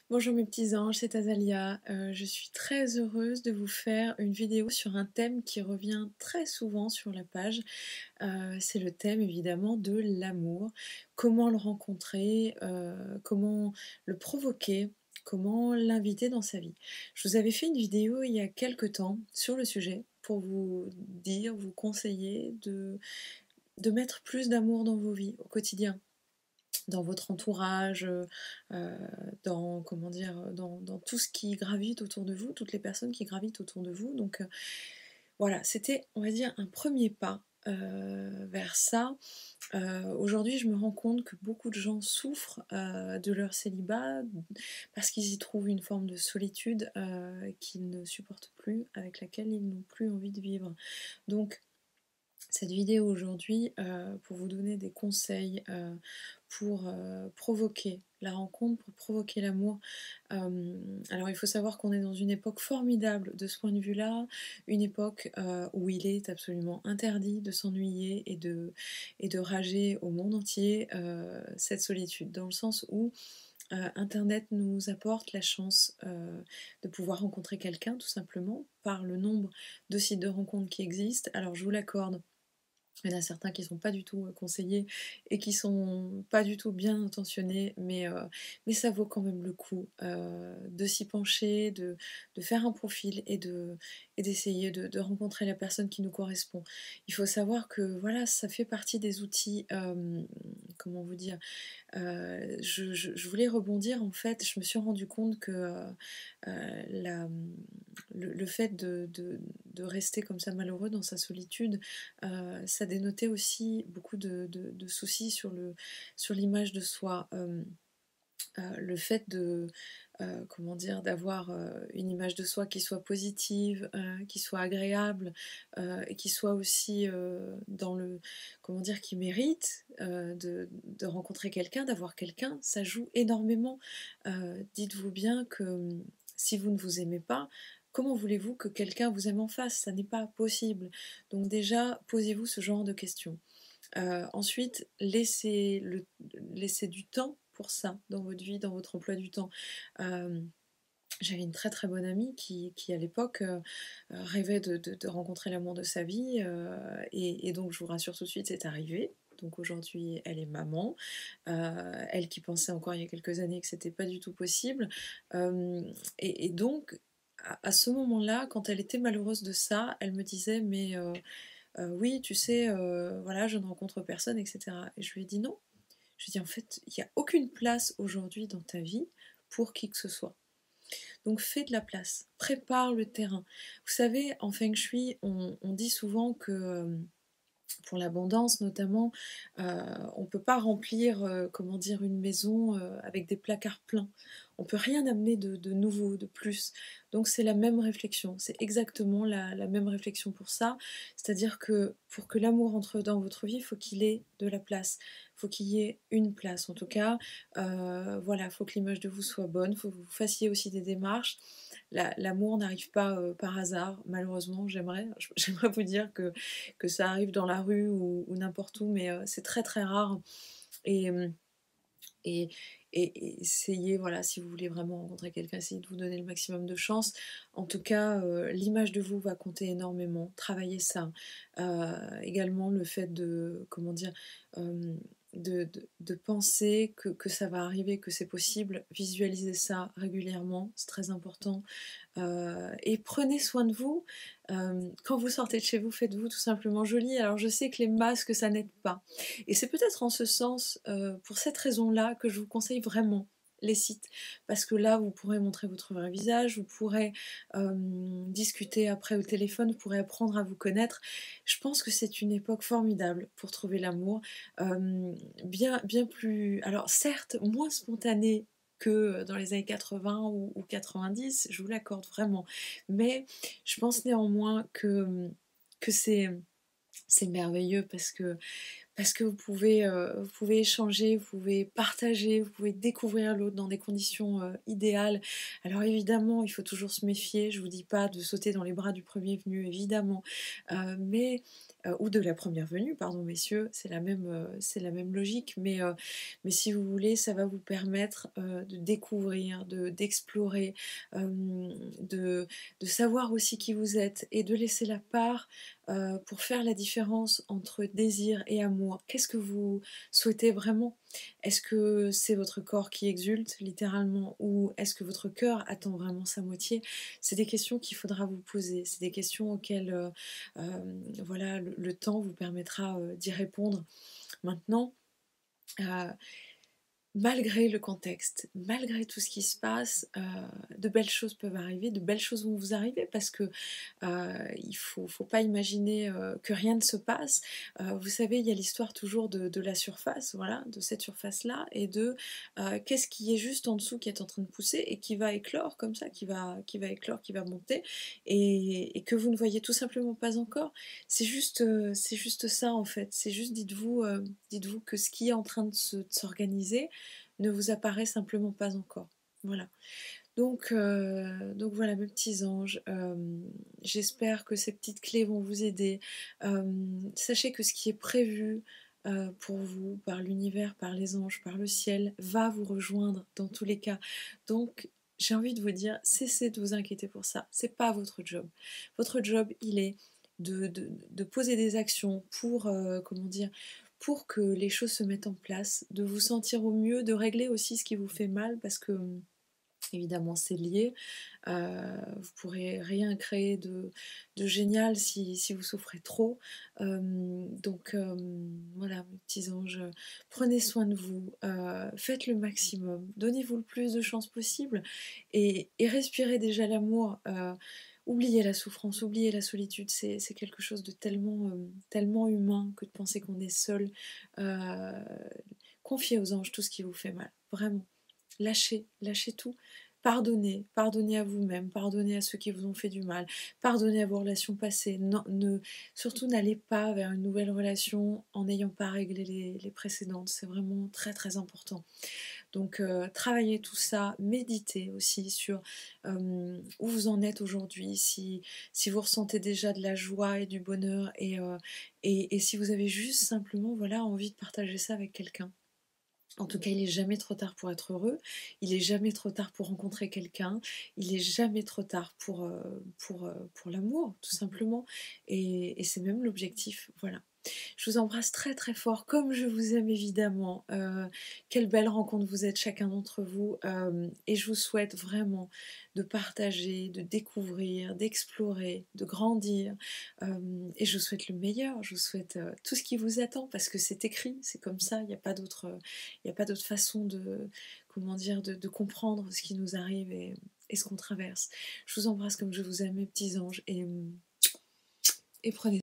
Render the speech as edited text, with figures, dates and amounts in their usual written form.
Bonjour mes petits anges, c'est Azalia. Je suis très heureuse de vous faire une vidéo sur un thème qui revient très souvent sur la page. C'est le thème évidemment de l'amour. Comment le rencontrer, comment le provoquer, comment l'inviter dans sa vie. Je vous avais fait une vidéo il y a quelque temps sur le sujet pour vous dire, vous conseiller de mettre plus d'amour dans vos vies au quotidien, dans votre entourage, dans comment dire? Dans tout ce qui gravite autour de vous, toutes les personnes qui gravitent autour de vous. Donc, voilà, c'était, on va dire, un premier pas, vers ça. Aujourd'hui, je me rends compte que beaucoup de gens souffrent, de leur célibat, parce qu'ils y trouvent une forme de solitude, qu'ils ne supportent plus, avec laquelle ils n'ont plus envie de vivre. Donc cette vidéo aujourd'hui, pour vous donner des conseils, pour, provoquer la rencontre, pour provoquer l'amour. Alors il faut savoir qu'on est dans une époque formidable de ce point de vue-là, une époque, où il est absolument interdit de s'ennuyer et de rager au monde entier, cette solitude. Dans le sens où, internet nous apporte la chance, de pouvoir rencontrer quelqu'un tout simplement, par le nombre de sites de rencontres qui existent. Alors je vous l'accorde, il y en a certains qui sont pas du tout, conseillés et qui sont pas du tout bien intentionnés, mais ça vaut quand même le coup, de s'y pencher, de faire un profil et d'essayer de rencontrer la personne qui nous correspond. Il faut savoir que voilà, ça fait partie des outils, comment vous dire? Je voulais rebondir en fait, je me suis rendu compte que, la le fait de rester comme ça malheureux dans sa solitude, ça dénotait aussi beaucoup de soucis sur l'image de soi. Le fait de, comment dire? D'avoir, une image de soi qui soit positive, qui soit agréable, et qui soit aussi, dans le comment dire? Qui mérite, de rencontrer quelqu'un, d'avoir quelqu'un, ça joue énormément. Dites-vous bien que, si vous ne vous aimez pas, comment voulez-vous que quelqu'un vous aime en face? Ça n'est pas possible. Donc déjà, posez-vous ce genre de questions. Ensuite, laissez du temps pour ça dans votre vie, dans votre emploi du temps. Hem, J'avais une très, très bonne amie qui à l'époque, rêvait de rencontrer l'amour de sa vie, et donc je vous rassure tout de suite, c'est arrivé. Donc aujourd'hui, elle est maman. Elle qui pensait encore il y a quelques années que c'était pas du tout possible. Et donc à ce moment-là, quand elle était malheureuse de ça, elle me disait: «Mais oui, tu sais, voilà, je ne rencontre personne et cetera» et je lui ai dit: «Non». Je lui ai dit: «En fait, il y a aucune place aujourd'hui dans ta vie pour qui que ce soit. Donc fais de la place, prépare le terrain». Vous savez, en feng shui, on dit souvent que, pour l'abondance notamment, on ne peut pas remplir, comment dire? Une maison, avec des placards pleins. On peut rien amener de nouveau, de plus. Donc c'est la même réflexion, c'est exactement la même réflexion pour ça. C'est-à-dire que pour que l'amour entre dans votre vie, il faut qu'il ait de la place. Il faut qu'il y ait une place en tout cas. Voilà, il faut que l'image de vous soit bonne, il faut que vous fassiez aussi des démarches. L'amour n'arrive pas, par hasard, malheureusement. J'aimerais vous dire que ça arrive dans la rue ou n'importe où, mais c'est très, très rare et hem et et essayez, voilà, si vous voulez vraiment rencontrer quelqu'un, essayez de vous donner le maximum de chance. En tout cas, l'image de vous va compter énormément. Travaillez ça. Également le fait de, comment dire? Hem, de penser que ça va arriver, que c'est possible. Visualisez ça régulièrement, c'est très important. Et prenez soin de vous. Quand vous sortez de chez vous, faites-vous tout simplement joli. Alors je sais que les masques, ça n'aide pas. Et c'est peut-être en ce sens, pour cette raison-là, que je vous conseille vraiment les sites. Parce que là, vous pourrez montrer votre vrai visage, vous pourrez, discuter après au téléphone, vous pourrez apprendre à vous connaître. Je pense que c'est une époque formidable pour trouver l'amour. Bien plus, alors certes, moins spontanée que dans les années 80 ou 90, je vous l'accorde vraiment. Mais je pense néanmoins que c'est merveilleux parce que vous pouvez échanger, vous pouvez partager, vous pouvez découvrir l'autre dans des conditions, idéales. Alors évidemment, il faut toujours se méfier, je vous dis pas de sauter dans les bras du premier venu, évidemment, mais ou de la première venue, pardon messieurs, c'est la même logique, mais si vous voulez, ça va vous permettre, de découvrir, d'explorer, de savoir aussi qui vous êtes et de laisser la part, pour faire la différence entre désir et amour. Qu'est-ce que vous souhaitez vraiment? Est-ce que c'est votre corps qui exulte littéralement ou est-ce que votre cœur attend vraiment sa moitié? C'est des questions qu'il faudra vous poser, c'est des questions auxquelles, voilà, le temps vous permettra, d'y répondre. Maintenant, heu malgré le contexte, malgré tout ce qui se passe, de belles choses peuvent arriver, de belles choses vont vous arriver parce que, faut pas imaginer, que rien ne se passe. Vous savez, il y a l'histoire toujours de la surface, voilà, de cette surface-là et qu'est-ce qui est juste en dessous qui est en train de pousser et qui va éclore comme ça, qui va éclore, qui va monter et que vous ne voyez tout simplement pas encore. C'est juste ça en fait. C'est juste dites-vous que ce qui est en train de s'organiser ne vous apparaît simplement pas encore. Voilà. Donc voilà mes petits anges, j'espère que ces petites clés vont vous aider. Sachez que ce qui est prévu, pour vous par l'univers, par les anges, par le ciel, va vous rejoindre dans tous les cas. Donc j'ai envie de vous dire, cessez de vous inquiéter pour ça, c'est pas votre job. Votre job, il est de poser des actions pour, comment dire? Pour que les choses se mettent en place, de vous sentir au mieux, de régler aussi ce qui vous fait mal parce que, évidemment c'est lié. Vous pourrez rien créer de génial si vous souffrez trop. Voilà mes petits anges, prenez soin de vous, faites le maximum, donnez-vous le plus de chance possible et respirez déjà l'amour, oubliez la souffrance, oubliez la solitude, c'est quelque chose de tellement, tellement humain que de penser qu'on est seul. Heu, Confiez aux anges tout ce qui vous fait mal, vraiment. Lâchez tout. Pardonnez, pardonnez à vous-même, pardonnez à ceux qui vous ont fait du mal, pardonnez à vos relations passées. Non, surtout n'allez pas vers une nouvelle relation en n'ayant pas réglé les précédentes. C'est vraiment très très important. Donc travaillez tout ça, méditez aussi sur où vous en êtes aujourd'hui, si vous ressentez déjà de la joie et du bonheur et si vous avez juste simplement voilà, envie de partager ça avec quelqu'un. En tout cas, il est jamais trop tard pour être heureux, il est jamais trop tard pour rencontrer quelqu'un, il est jamais trop tard pour l'amour, tout simplement et c'est même l'objectif, voilà. Je vous embrasse très, très fort, comme je vous aime évidemment. Quelle belle rencontre vous êtes chacun d'entre vous, et je vous souhaite vraiment de partager, de découvrir, d'explorer, de grandir, et je vous souhaite le meilleur. Je vous souhaite, tout ce qui vous attend parce que c'est écrit, c'est comme ça, il y a pas d'autre façon de comment dire? De comprendre ce qui nous arrive et ce qu'on traverse. Je vous embrasse comme je vous aime mes petits anges et prenez